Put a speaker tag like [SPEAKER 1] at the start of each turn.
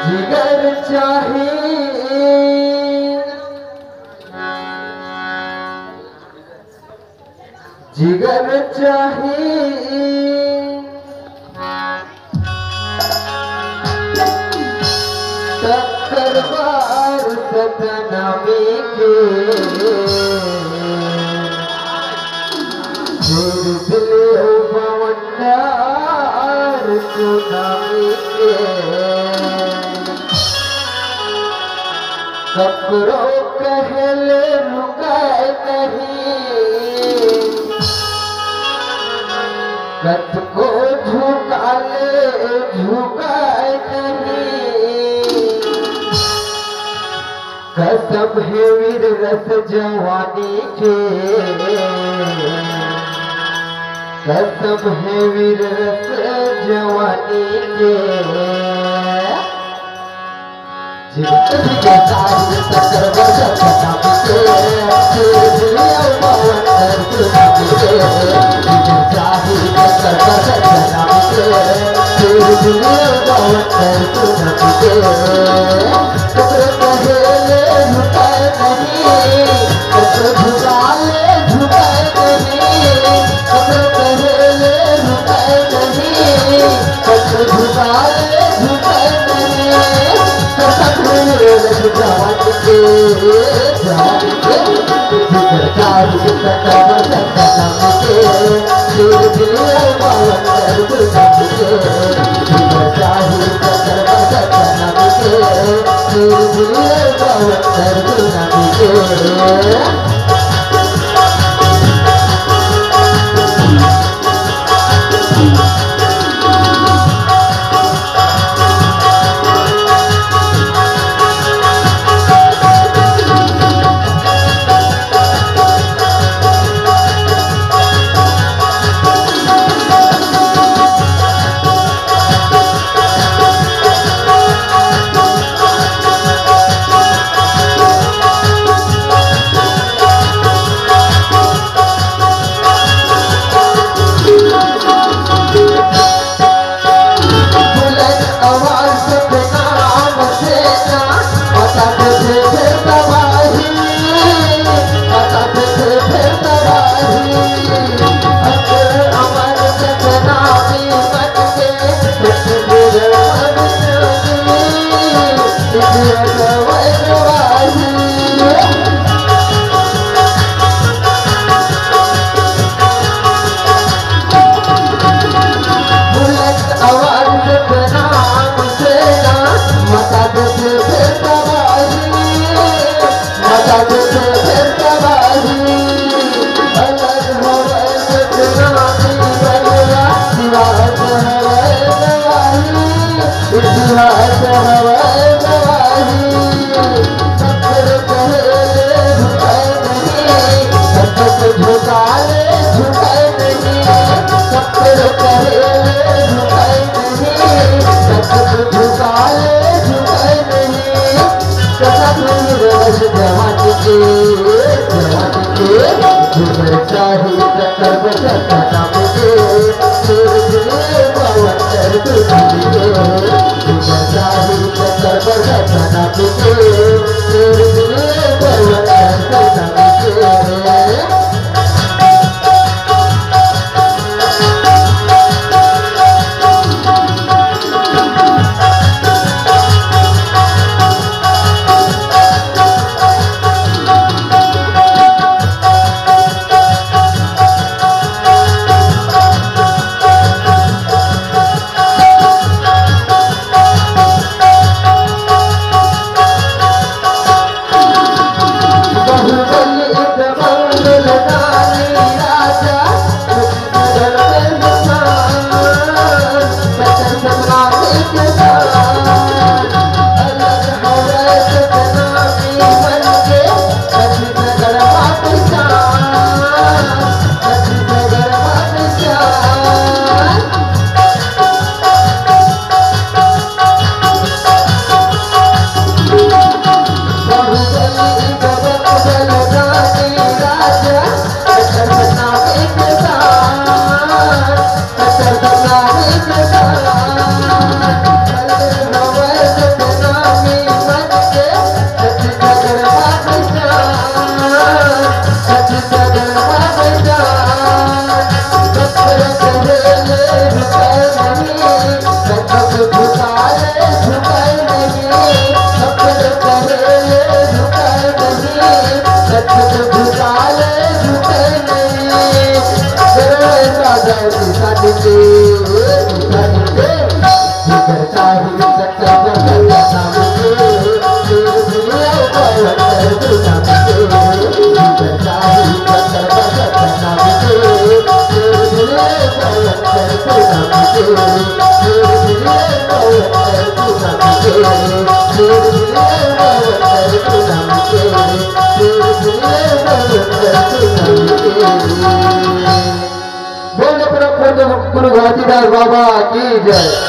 [SPEAKER 1] जिगर चाहे जिगर चाहे टक्कर बार सतनामी के दिल भवंडार सुनामी के कपड़ों कहले रुकाए नहीं कत को झुका ले झुकाए नहीं कसम है वीर रस जवानी के कसम है वीर रस जवानी के जिंदगी के साथ टक्कर बरसा के दुनिया पवन कर के चाही टक्कर बरसा के दुनिया पवन कर के टक्कर पहले झुकाए नहीं टक्कर झुकाए नहीं टक्कर पहले झुकाए नहीं टक्कर झुकाए नहीं जवान के चाही टक्कर बरसा के दुनिया पवन कर के चाही टक्कर बरसा के दुनिया पवन कर के गुरु घाटीदास बाबा की जय।